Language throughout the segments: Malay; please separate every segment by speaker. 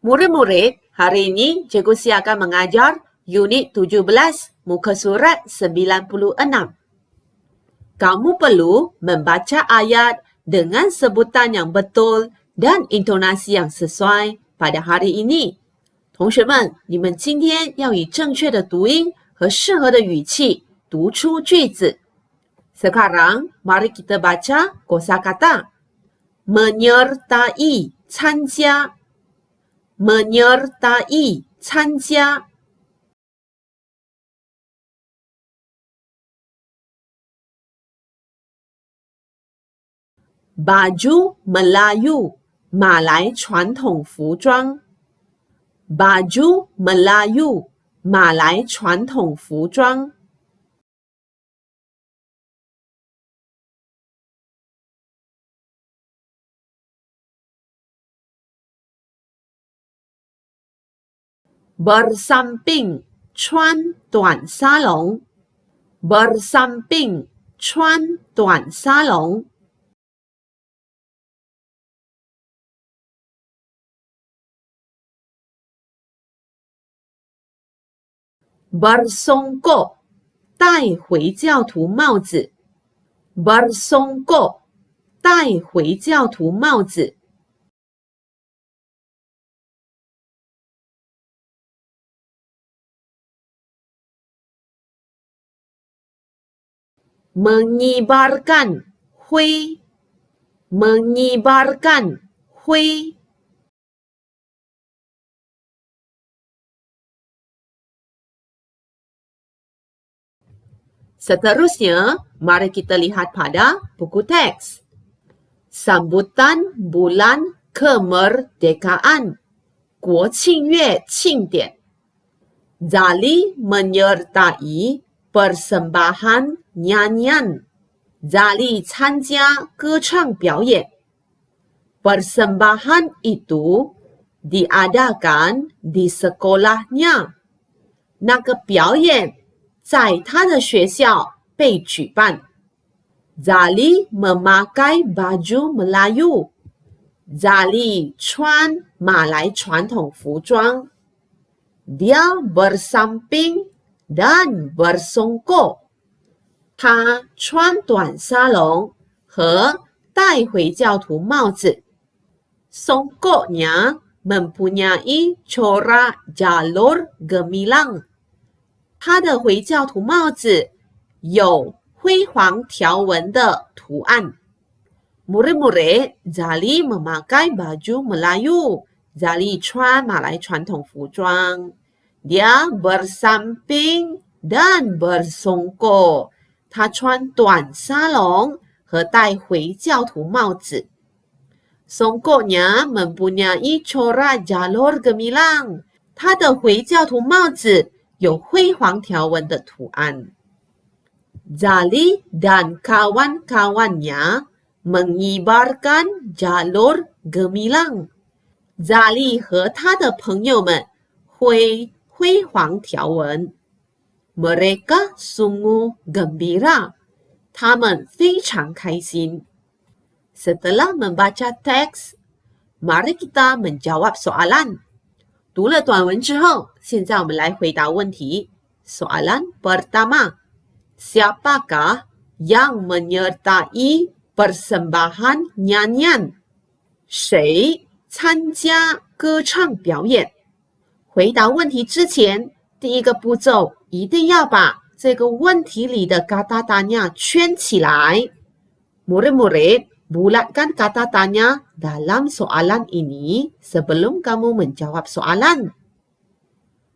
Speaker 1: Murid-murid, hari ini Cikgu Si akan mengajar unit 17, muka surat 96. Kamu perlu membaca ayat dengan sebutan yang betul dan intonasi yang sesuai pada hari ini. 同学们，你们今天要以正确的读音和适合的语气读出句子。Sekarang, mari kita baca kosakata. Menyertai, 参加。menyertai, 参加。Baju Melayu, 马来传统服装。Baju Melayu, 马来传统服装。Bersamping, 穿短沙龙。Bersamping, 穿短沙龙。Bersongkok, 戴回教徒帽子。Bersongkok, 戴回教徒帽子。Mengibarkan, 挥。Mengibarkan, 挥。Seterusnya, mari kita lihat pada buku teks. Sambutan Bulan Kemerdekaan, 国庆月庆典。Zali menyertai persembahan nyanyian. Zali 参加歌唱表演。Persembahan itu diadakan di sekolahnya. 那个表演在他的学校被举办。Zali memakai baju Melayu. Zali 穿马来传统服装。Dia bersamping dan bersongkok. 他穿短沙龙和戴回教徒帽子。Songkoknya mempunyai corak jalur gemilang. 他的回教徒帽子有辉煌条纹的图案。Murid-murid, Zali memakai baju Melayu. Zali 穿马来传统服装。Dia bersamping dan bersongkok. 他穿短沙龙和戴回教徒帽子。Songkoknya mempunyai corak jalur gemilang. 他的回教徒帽子有辉煌条纹的图案。Zali dan kawan-kawannya mengibarkan jalur gemilang. Zali 和他的朋友们挥辉煌条纹。Mereka sungguh gembira. 他们非常开心。Setelah membaca teks, mari kita menjawab soalan. 读了短文之后，现在我们来回答问题。Soalan pertama, siapakah yang menyertai persembahan nyanyian? 谁参加歌唱表演？回答问题之前，第一个步骤一定要把这个问题里的 kata tanya 圈起来。Murid-murid, bulatkan kata tanya dalam soalan ini sebelum kamu menjawab soalan.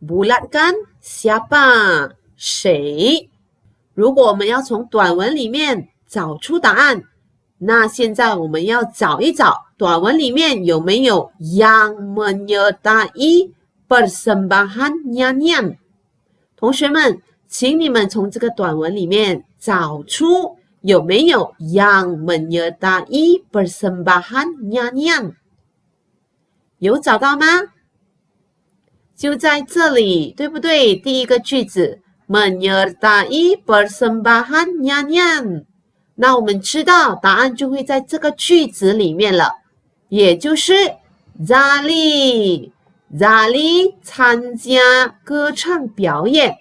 Speaker 1: Bulatkan siapa? 谁？如果我们要从短文里面找出答案，那现在我们要找一找短文里面有没有 yang menyertai persembahan nyanyian。同学们，请你们从这个短文里面找出有没有 yang menyertai persembahan nyanyian？ 有找到吗？就在这里，对不对？第一个句子 menyertai persembahan nyanyian。那我们知道答案就会在这个句子里面了，也就是 Zali Zali 参加歌唱表演。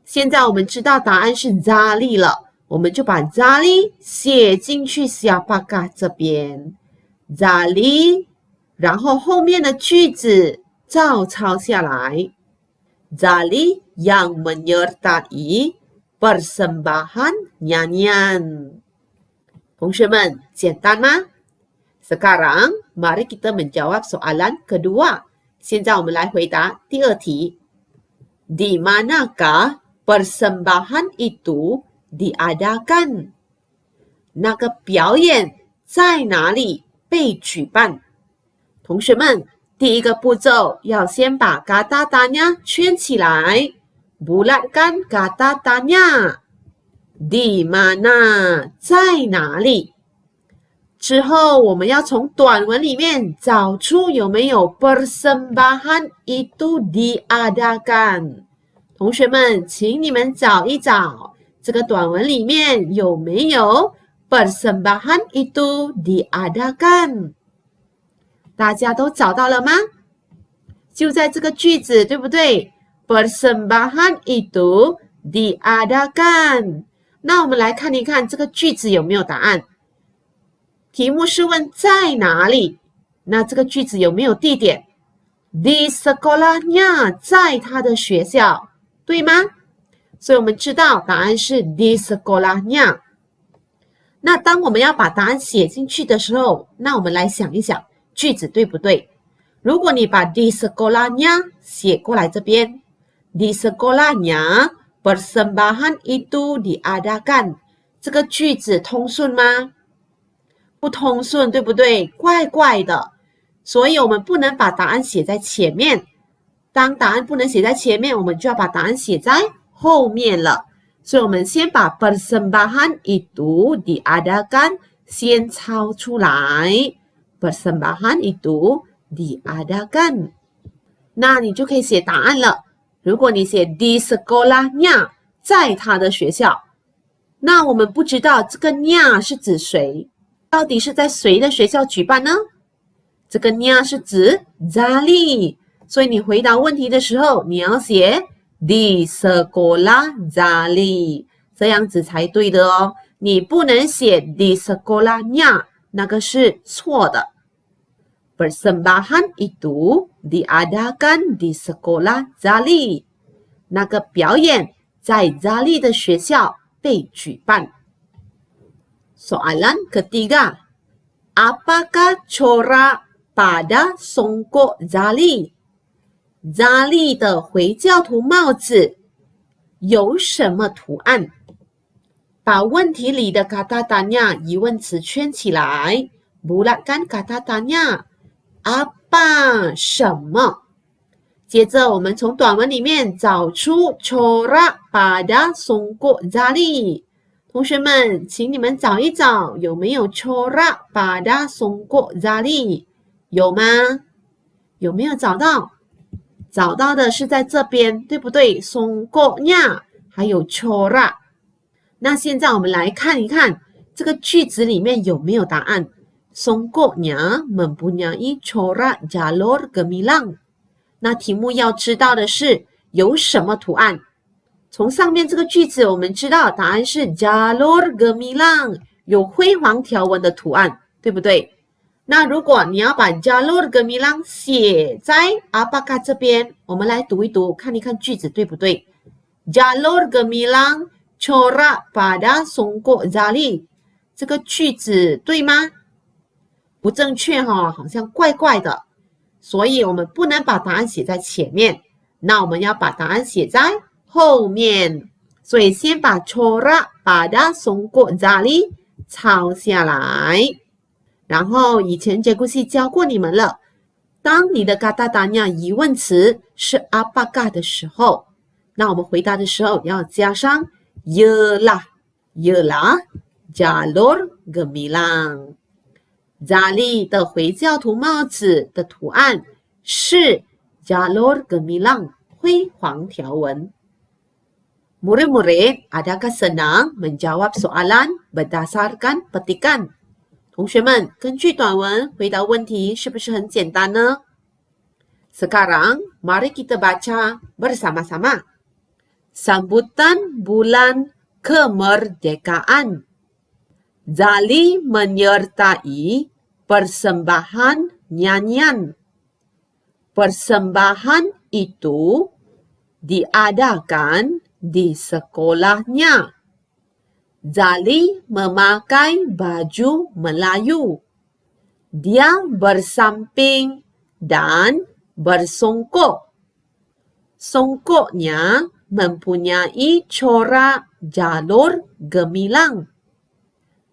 Speaker 1: 现在我们知道答案是 Zali 了，我们就把 Zali 写进去 siapakah 这边。Zali， 然后后面的句子照抄下来。Zali yang menyertai persembahan nyanyian。同学们，简单吗？ Sekarang mari kita menjawab soalan kedua。现在我们来回答第二题。Di manakah persembahan itu diadakan？ 那个表演在哪里被举办？同学们，第一个步骤要先把 kata tanya 圈起来 ，bulatkan kata tanya。di mana 在哪里？之后我们要从短文里面找出有没有 persembahan itu diadakan。同学们，请你们找一找这个短文里面有没有 persembahan itu diadakan。大家都找到了吗？就在这个句子，对不对？ persembahan itu diadakan。那我们来看一看这个句子有没有答案。题目是问在哪里，那这个句子有没有地点？ Di sekolahnya 在他的学校，对吗？所以我们知道答案是 di sekolahnya。那当我们要把答案写进去的时候，那我们来想一想句子对不对？如果你把 di sekolahnya 写过来这边 di sekolahnya persembahan itu diadakan， 这个句子通顺吗？不通顺，对不对？怪怪的，所以我们不能把答案写在前面。当答案不能写在前面，我们就要把答案写在后面了。所以我们先把 persembahan itu diadakan 先抄出来 ，persembahan itu diadakan， 那你就可以写答案了。如果你写 di sekolahnya 在他的学校，那我们不知道这个 nya 是指谁。到底是在谁的学校举办呢？这个 nya 是指 Zali， 所以你回答问题的时候，你要写 di sekolah Zali， 这样子才对的哦。你不能写 di sekolahnya， 那个是错的。Persembahan itu diadakan di sekolah Zali， 那个表演在 Zali 的学校被举办。Soalan ketiga, apakah corak pada songkok Zali？ Zali 的回教徒帽子有什么图案？把问题里的 kata tanya 疑问词圈起来 bulatkan kata tanya apa 什么？接着我们从短文里面找出 corak pada songkok Zali。同学们，请你们找一找有没有 corak pada songkok Zali， 有吗？有没有找到？找到的是在这边，对不对？ songkoknya 还有 corak。那现在我们来看一看这个句子里面有没有答案。Songkoknya mempunyai corak jalur gemilang。那题目要知道的是有什么图案？从上面这个句子我们知道答案是 jalur gemilang， 有辉煌条纹的图案，对不对？那如果你要把 jalur gemilang 写在 apakah 这边，我们来读一读，看一看句子对不对？ jalur gemilang corak pada songkok Zali， 这个句子对吗？不正确哦，好像怪怪的，所以我们不能把答案写在前面，那我们要把答案写在后面，所以先把 corak pada songkok Zali 抄下来。然后以前杰古西教过你们了，当你的 kata tanya 疑问词是 apakah 的时候，那我们回答的时候要加上 ialah jalur gemilang。 Zali 的回教徒帽子的图案是 jalur gemilang 辉煌条纹。Murid-murid, adakah senang menjawab soalan berdasarkan petikan？ 同学们，根据短文回答问题是不是很简单呢 Sekarang, mari kita baca bersama-sama. Sambutan bulan kemerdekaan. Zali menyertai persembahan nyanyian. Persembahan itu diadakan di sekolahnya. Zali memakai baju Melayu. Dia bersamping dan bersongkok. Songkoknya mempunyai corak jalur gemilang.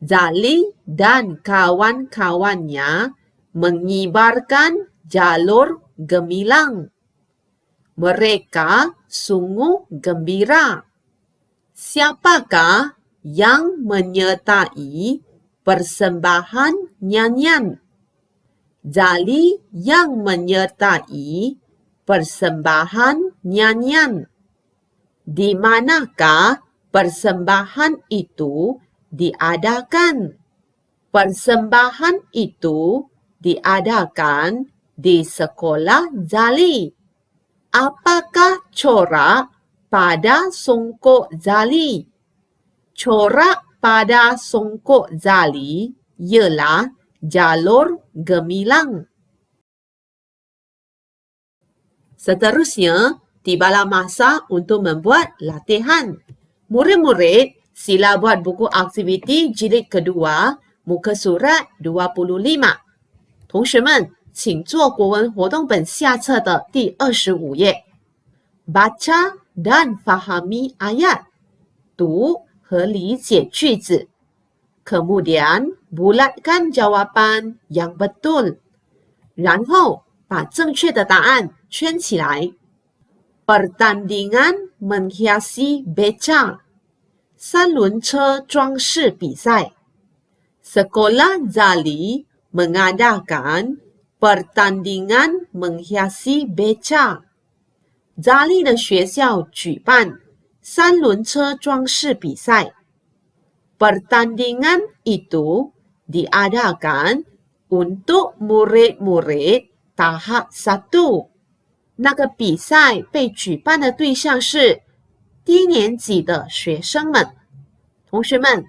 Speaker 1: Zali dan kawan-kawannya mengibarkan jalur gemilang. Mereka sungguh gembira. Siapakah yang menyertai persembahan nyanyian? Zali yang menyertai persembahan nyanyian. Di manakah persembahan itu diadakan? Persembahan itu diadakan di sekolah Zali. Apakah corak pada songkok Zali? Corak pada songkok Zali ialah jalur gemilang. Seterusnya, tibalah masa untuk membuat latihan. Murid-murid, sila buat buku aktiviti jilid kedua, muka surat 25. 同学们，请做国文活动本下册的第25页。Baca dan fahami ayat. 读和理解句子。Kemudian, bulatkan jawapan yang betul. 然后，把正确的答案圈起来。Pertandingan menghiasi beca. 三轮车装饰比赛。Sekolah Zali mengadakan pertandingan menghiasi beca. Zali 的学校举办三轮车装饰比赛。Pertandingan itu diadakan untuk murid-murid tahap 1. 那个比赛被举办的对象是低年级的学生们。同学们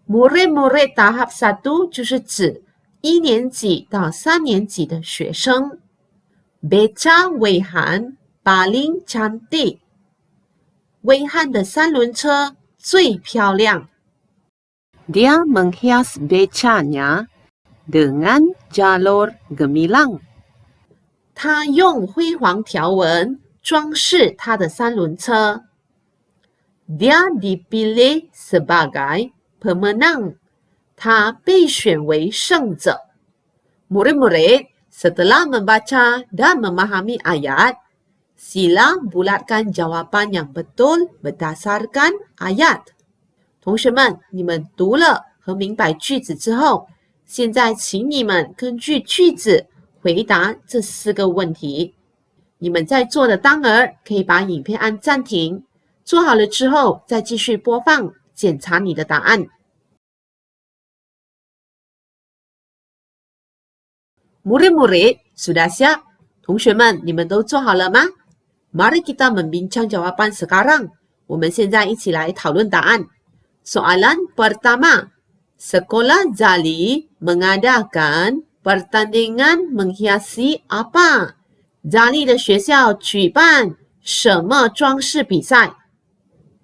Speaker 1: murid-murid tahap 1就是指1年级到3年级的学生。Beca Weihan paling cantik. Weihan 的三轮车最漂亮。Dia menghias becanya dengan jalur gemilang. 他用辉煌条纹装饰他的三轮车。Dia dipilih sebagai pemenang. 他被选为胜者。Murid-murid, setelah membaca dan memahami ayat, sila bulatkan jawapan yang betul berdasarkan ayat. 同学们，你们读了和明白句子之后，现在请你们根据句子回答这4个问题。你们在做的当儿可以把影片按暂停，做好了之后再继续播放，检查你的答案。Murid-murid, sudah siap? 同学们，你们都做好了吗？ Mari kita membincang jawaban sekarang. 我们现在一起来讨论答案。Soalan pertama, Sekolah Zali mengadakan pertandingan menghiasi apa? Zali 的学校举办什么装饰比赛？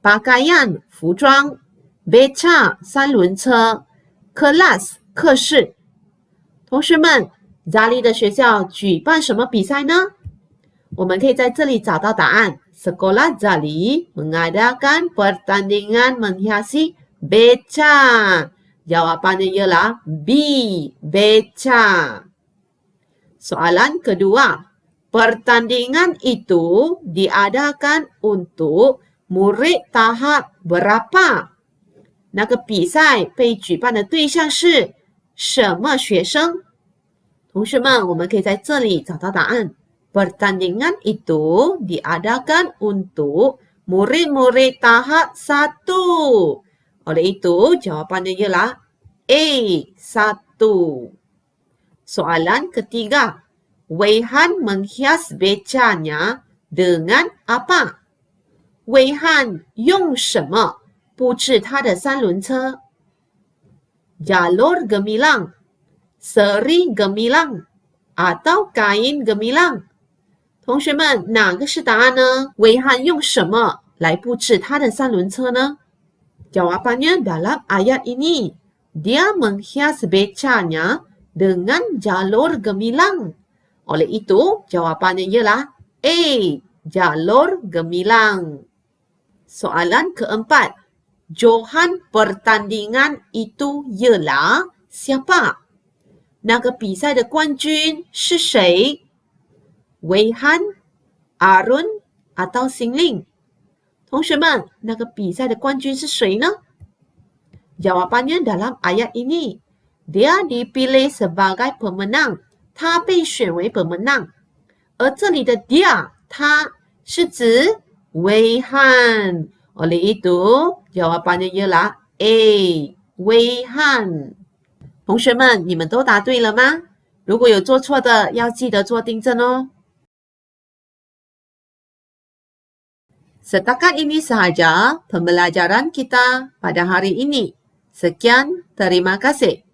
Speaker 1: Pakaian 服装 Beca 三轮车 Kelas 课室。同学们，Zali 的学校举办什么比赛呢？我们可以在这里找到答案。Sekolah Zali mengadakan pertandingan menghiasi beca. Jawapannya ialah B, beca. Soalan kedua. Pertandingan itu diadakan untuk murid tahap berapa？ 那个比赛被举办的对象是什么学生？同学们，我们可以在这里找到答案。Pertandingan itu diadakan untuk murid-murid tahap 1. Oleh itu, jawapannya ialah A, 1. Soalan ketiga. Weihan menghias becanya dengan apa? 威汉用什么布置他的三轮车 ？Jalur gemilang, seri gemilang, atau kain gemilang？ 同学们，哪个是答案呢？威汉用什么来布置他的三轮车呢？ Jawabannya dalam ayat ini. Dia menghias becanya dengan jalur gemilang. Oleh itu, jawapannya ialah A, jalur gemilang. Soalan keempat. Johan pertandingan itu ialah siapa? 那个比赛的冠军是谁？ Weihan, Arun, atau Xingling？ 同学们，那个比赛的冠军是谁呢？ Jawapannya dalam ayat ini. Dia dipilih sebagai pemenang. 他被选为本menang。而这里的 dia 他是指 Weihan。Oleh itu, jawapannya ialah A, Weihan。同学们，你们都答对了吗？如果有做错的，要记得做订正哦。Setakat ini sahaja pembelajaran kita pada hari ini. Sekian, terima kasih.